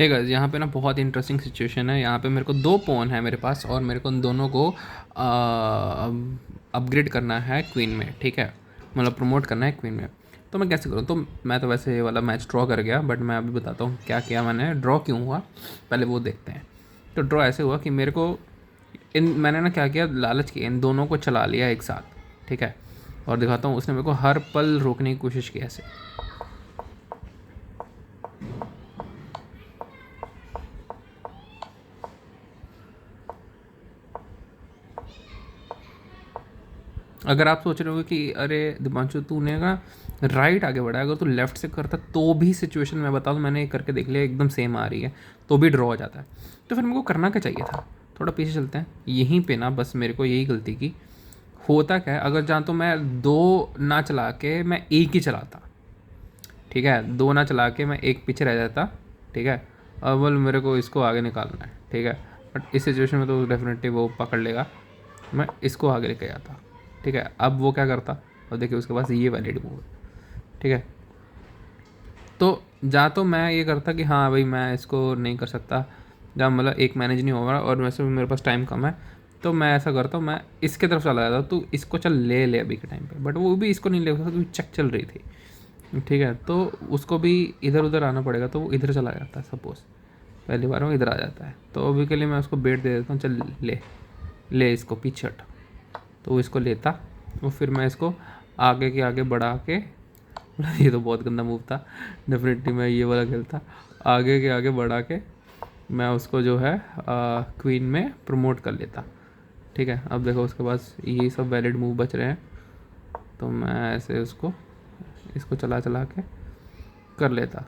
है गाइस, यहाँ पे ना बहुत इंटरेस्टिंग सिचुएशन है। यहाँ पे मेरे को 2 पॉन है मेरे पास और मेरे को उन दोनों को अपग्रेड करना है क्वीन में, ठीक है, मतलब प्रमोट करना है क्वीन में। तो मैं कैसे करूँ? तो मैं तो वैसे ये वाला मैच ड्रॉ कर गया, बट मैं अभी बताता हूँ क्या किया मैंने, ड्रॉ क्यों हुआ पहले वो देखते हैं। तो ड्रॉ ऐसे हुआ कि मेरे को मैंने ना क्या किया, लालच किया, इन दोनों को चला लिया एक साथ, ठीक है। और दिखाता हूँ, उसने मेरे को हर पल रोकने की कोशिश की ऐसे। अगर आप सोच रहे हो कि अरे दिपांशु तूने ना राइट आगे बढ़ा, अगर तू लेफ्ट से करता तो भी सिचुएशन मैं बता दूँ, मैंने करके देख लिया, एकदम सेम आ रही है, तो भी ड्रॉ हो जाता है। तो फिर मेरे को करना क्या चाहिए था? थोड़ा पीछे चलते हैं, यहीं पे ना बस मेरे को यही गलती की। होता क्या है, अगर जहाँ तो मैं 2 ना चला के मैं एक ही चलाता, ठीक है, 2 ना चला के मैं एक पीछे रह जाता, ठीक है। अब बोल मेरे को इसको आगे निकालना है, ठीक है। बट इस सिचुएशन में तो डेफिनेटली वो पकड़ लेगा, मैं इसको आगे लेके जाता, ठीक है। अब वो क्या करता, और देखिए उसके पास ये वैलिड मूव है, ठीक है। तो जहाँ तो मैं ये करता कि हाँ भाई मैं इसको नहीं कर सकता, जहाँ मतलब एक मैनेज नहीं होगा और वैसे भी मेरे पास टाइम कम है, तो मैं ऐसा करता हूँ, मैं इसके तरफ चला जाता, तो इसको चल ले ले अभी के टाइम पे। बट वो भी इसको नहीं ले सकता क्योंकि चेक चल रही थी, ठीक है। तो उसको भी इधर उधर आना पड़ेगा, तो वो इधर चला जाता है, सपोज़ पहली बार वो इधर आ जाता है, तो अभी के लिए मैं उसको बेट दे देता हूँ, चल ले ले इसको पीछे हट। तो वो इसको लेता, और फिर मैं इसको आगे के आगे बढ़ा के ये तो बहुत गंदा मूव था, डेफिनेटली मैं ये वाला खेलता, आगे के आगे बढ़ा के मैं उसको जो है क्वीन में प्रमोट कर लेता, ठीक है। अब देखो उसके पास ये सब वैलिड मूव बच रहे हैं, तो मैं ऐसे उसको इसको चला चला के कर लेता।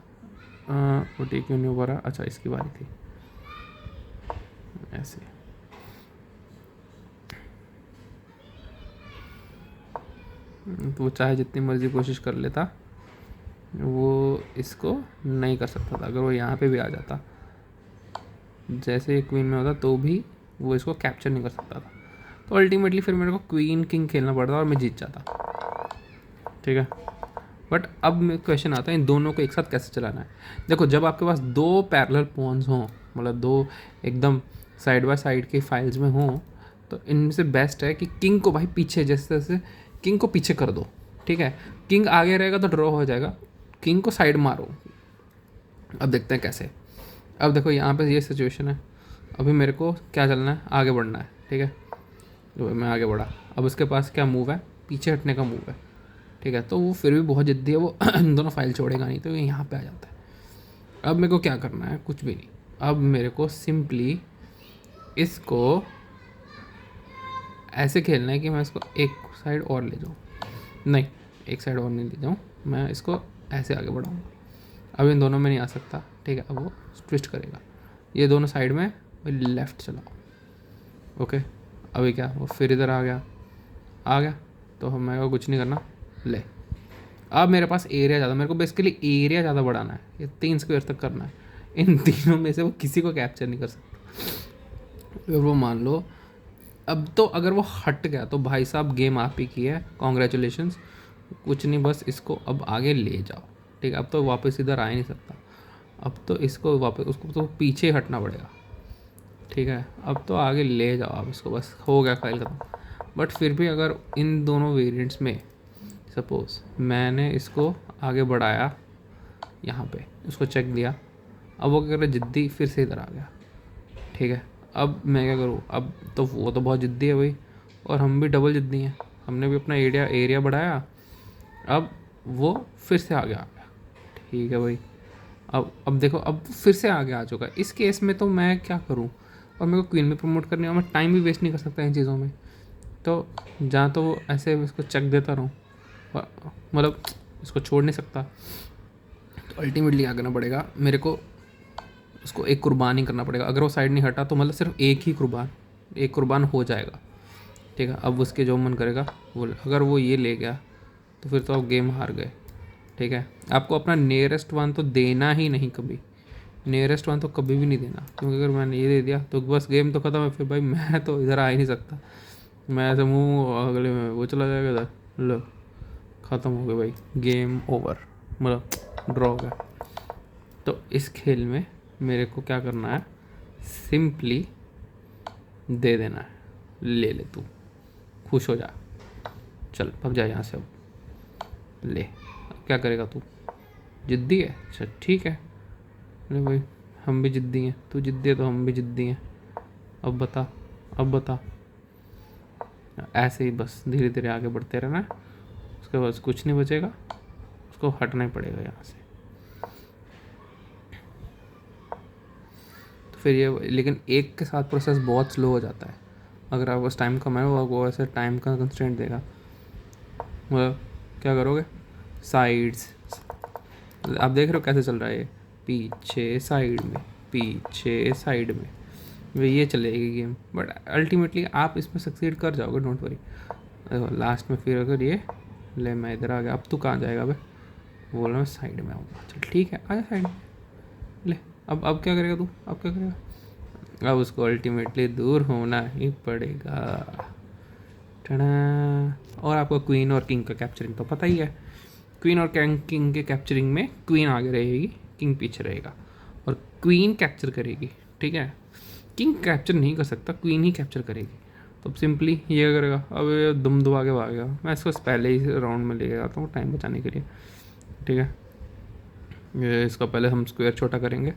वो टी क्यों नहीं हो पा रहा? अच्छा इसकी बारी थी, ऐसे। तो वो चाहे जितनी मर्ज़ी कोशिश कर लेता, वो इसको नहीं कर सकता था। अगर वो यहाँ पे भी आ जाता, जैसे क्वीन में होता, तो भी वो इसको कैप्चर नहीं कर सकता था। तो अल्टीमेटली फिर मेरे को क्वीन किंग खेलना पड़ता और मैं जीत जाता, ठीक है। बट अब क्वेश्चन आता है इन दोनों को एक साथ कैसे चलाना है। देखो जब आपके पास 2 पैरेलल पॉन्स हों, मतलब 2 एकदम साइड बाय साइड के फाइल्स में हों, तो इनमें से बेस्ट है कि किंग को भाई पीछे, जैसे जैसे किंग को पीछे कर दो, ठीक है। किंग आगे रहेगा तो ड्रॉ हो जाएगा, किंग को साइड मारो। अब देखते हैं कैसे। अब देखो यहाँ पे ये सिचुएशन है, अभी मेरे को क्या चलना है, आगे बढ़ना है, ठीक है। तो मैं आगे बढ़ा, अब उसके पास क्या मूव है, पीछे हटने का मूव है, ठीक है। तो वो फिर भी बहुत जिद्दी है, वो इन दोनों फाइल छोड़ेगा नहीं, तो ये यहाँ पे आ जाता है। अब मेरे को क्या करना है, कुछ भी नहीं। अब मेरे को सिंपली इसको ऐसे खेलना है कि मैं इसको एक साइड और ले जाऊँ, नहीं एक साइड और नहीं ले जाऊँ, मैं इसको ऐसे आगे बढ़ाऊँगा। अब इन दोनों में नहीं आ सकता, ठीक है। अब वो ट्विस्ट करेगा, ये दोनों साइड में लेफ़्ट चलाओ, ओके। अभी क्या, वो फिर इधर आ गया, तो हम मेरे को कुछ नहीं करना, ले। अब मेरे पास एरिया ज़्यादा, मेरे को बेसिकली एरिया ज़्यादा बढ़ाना है, ये 3 स्क्वायर तक करना है। इन तीनों में से वो किसी को कैप्चर नहीं कर सकता। फिर वो मान लो, अब तो अगर वो हट गया तो भाई साहब गेम आप ही की है, कॉन्ग्रेचुलेशंस। कुछ नहीं, बस इसको अब आगे ले जाओ, ठीक है। अब तो वापस इधर आ ही नहीं सकता, अब तो इसको वापस, उसको तो पीछे हटना पड़ेगा, ठीक है। अब तो आगे ले जाओ आप इसको, बस हो गया फाइल खत्म। बट फिर भी अगर इन दोनों वेरिएंट्स में सपोज़ मैंने इसको आगे बढ़ाया, यहाँ पे उसको चेक दिया, अब वो क्या कर रहा है, जिद्दी फिर से इधर आ गया, ठीक है। अब मैं क्या करूँ, अब तो वो तो बहुत जिद्दी है भाई, और हम भी डबल जिद्दी हैं, हमने भी अपना एरिया बढ़ाया, अब वो फिर से आगे आ गया, ठीक है भाई। अब देखो, अब फिर से आगे आ चुका है। इस केस में तो मैं क्या करूँ, और मेरे को क्वीन में प्रमोट करनी है, और मैं टाइम भी वेस्ट नहीं कर सकता इन चीज़ों में। तो जहाँ तो वो ऐसे इसको चेक देता रहूँ, मतलब इसको छोड़ नहीं सकता, तो अल्टीमेटली क्या करना पड़ेगा मेरे को, उसको एक कुर्बानी करना पड़ेगा। अगर वो साइड नहीं हटा तो मतलब सिर्फ एक कुर्बान हो जाएगा, ठीक है। अब उसके जो मन करेगा वो, अगर वो ये ले गया तो फिर तो आप गेम हार गए, ठीक है। आपको अपना नियरेस्ट वन तो देना ही नहीं, कभी नियरेस्ट वन तो कभी भी नहीं देना, क्योंकि अगर मैंने ये दे दिया तो बस गेम तो ख़त्म है। फिर भाई मैं तो इधर आ ही नहीं सकता, मैं ऐसे मुँह अगले में वो चला जाएगा इधर, लो ख़त्म हो गया भाई, गेम ओवर, मतलब ड्रॉ हो गया। तो इस खेल में मेरे को क्या करना है, सिंपली दे देना है, ले ले तू, खुश हो जा, चल भाग जा यहाँ से, अब ले। अब क्या करेगा तू, जिद्दी है, अच्छा ठीक है, अरे भाई हम भी जिद्दी हैं, तू जिद्दी है तो हम भी जिद्दी हैं, अब बता, अब बता। ऐसे ही बस धीरे धीरे आगे बढ़ते रहना है, उसके बाद कुछ नहीं बचेगा, उसको हटना ही पड़ेगा यहाँ से। तो फिर ये, लेकिन एक के साथ प्रोसेस बहुत स्लो हो जाता है, अगर आप बस टाइम कम है वो ऐसे टाइम का कंस्ट्रेंट देगा, मतलब क्या करोगे, साइड्स, आप देख रहे हो कैसे चल रहा है ये, पीछे साइड में, पीछे साइड में, वे ये चलेगी गेम, बट अल्टीमेटली आप इसमें सक्सीड कर जाओगे, डोंट वरी। लास्ट में फिर अगर ये, ले मैं इधर आ गया, अब तू कहाँ जाएगा भाई, बोल रहा मैं साइड में आऊँगा, चल ठीक है आजा साइड में, ले। अब क्या करेगा तू, अब क्या करेगा, अब उसको अल्टीमेटली दूर होना ही पड़ेगा। टड़ा। और आपको क्वीन और किंग का कैप्चरिंग तो पता ही है, क्वीन और किंग के कैप्चरिंग में क्वीन आगे रहेगी, किंग पीछे रहेगा, और क्वीन कैप्चर करेगी, ठीक है, किंग कैप्चर नहीं कर सकता, क्वीन ही कैप्चर करेगी। तो अब सिंपली ये करेगा, अब ये दुम दुबा के भागेगा, मैं इसको पहले ही राउंड में ले जाता हूँ टाइम बचाने के लिए, ठीक है। ये इसका पहले हम स्क्वायर छोटा करेंगे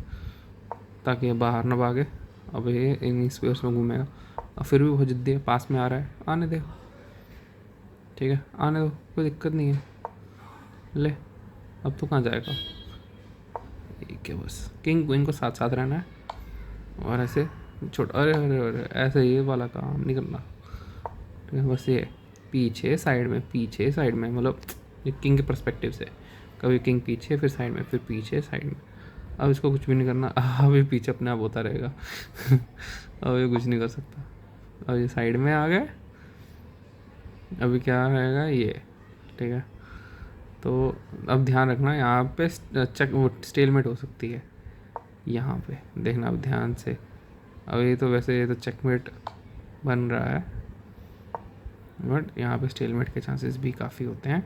ताकि ये बाहर ना भागे, अब ये इन स्क्वायर्स में घूमेगा, और फिर भी बहुत जिद्दी है, पास में आ रहा है, आने दे, ठीक है आने दो, कोई दिक्कत नहीं है, ले। अब तो कहाँ जाएगा, ठीक है, बस किंग क्वीन को साथ साथ रहना है, और ऐसे छोटा, अरे अरे अरे ऐसे ये वाला काम नहीं करना, ठीक है, बस ये पीछे साइड में, पीछे साइड में, मतलब ये किंग के पर्सपेक्टिव से, कभी किंग पीछे फिर साइड में, फिर पीछे साइड में। अब इसको कुछ भी नहीं करना, अब ये पीछे अपने आप होता रहेगा अब ये कुछ नहीं कर सकता, अब ये साइड में आ गए, अभी क्या रहेगा ये, ठीक है। तो अब ध्यान रखना यहाँ पे चेक, वो स्टेलमेट हो सकती है, यहाँ पे देखना अब ध्यान से, अब ये तो वैसे ये तो चेकमेट बन रहा है, बट यहाँ पे स्टेलमेट के चांसेस भी काफ़ी होते हैं,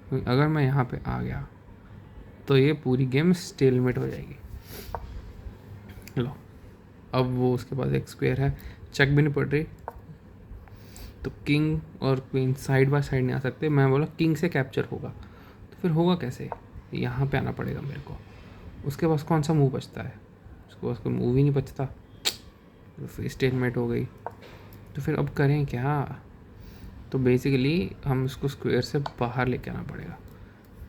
क्योंकि अगर मैं यहाँ पे आ गया तो ये पूरी गेम स्टेलमेट हो जाएगी। लो, अब वो उसके पास एक स्क्वायर है, चेक भी नहीं पड़ रही, तो किंग और क्वीन साइड बाय साइड नहीं आ सकते, मैं बोला किंग से कैप्चर होगा, तो फिर होगा कैसे, यहाँ पे आना पड़ेगा मेरे को, उसके पास कौन सा मूव बचता है, उसके पास कोई मूव ही नहीं बचता, तो फिर स्टेलमेट हो गई। तो फिर अब करें क्या, तो बेसिकली हम उसको स्क्वायर से बाहर लेके आना पड़ेगा,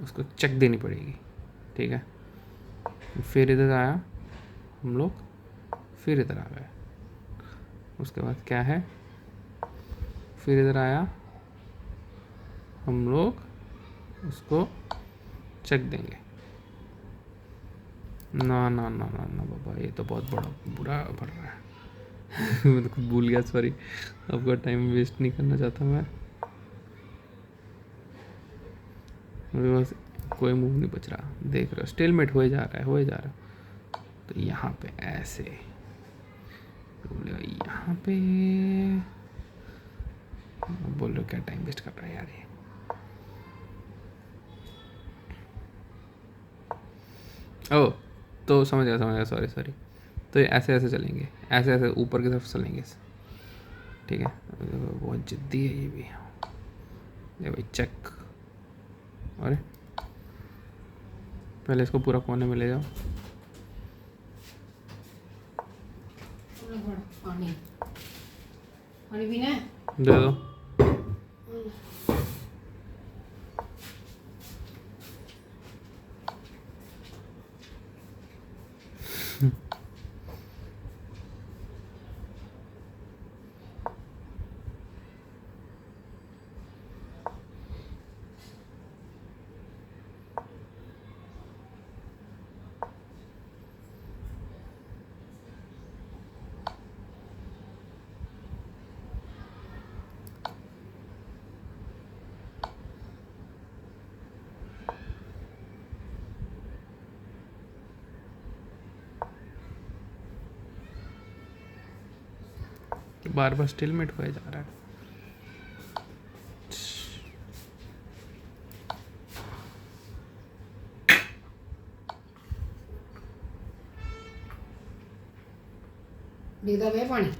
उसको चेक देनी पड़ेगी, ठीक है। फिर इधर आया हम लोग, फिर इधर आ गए, उसके बाद क्या है, फिर इधर आया हम लोग, उसको चेक देंगे, ना ना ना ना ना बाबा, ये तो बहुत बड़ा बुरा पड़ रहा है मैं तो खुद भूल गया, सॉरी, आपका टाइम वेस्ट नहीं करना चाहता मैं, मेरे पास कोई मूव नहीं बच रहा, देख रहे हो स्टेलमेट हो जा रहा है, हो जा रहा है। तो यहाँ पे ऐसे बोलेगा, यहाँ पे बोल रहे हो क्या टाइम वेस्ट कर रहा है यार ये, ओ तो समझ गया, सॉरी सॉरी, तो ये ऐसे ऐसे चलेंगे, ऐसे ऐसे ऊपर की तरफ चलेंगे, ठीक है। बहुत जिद्दी है ये भी, ये भाई चेक, अरे पहले इसको पूरा कोने में ले जाओ, पानी पानी पीना है, दे दो, बार बार स्टेलमेट हो जा रहा है। दिखता पे पानी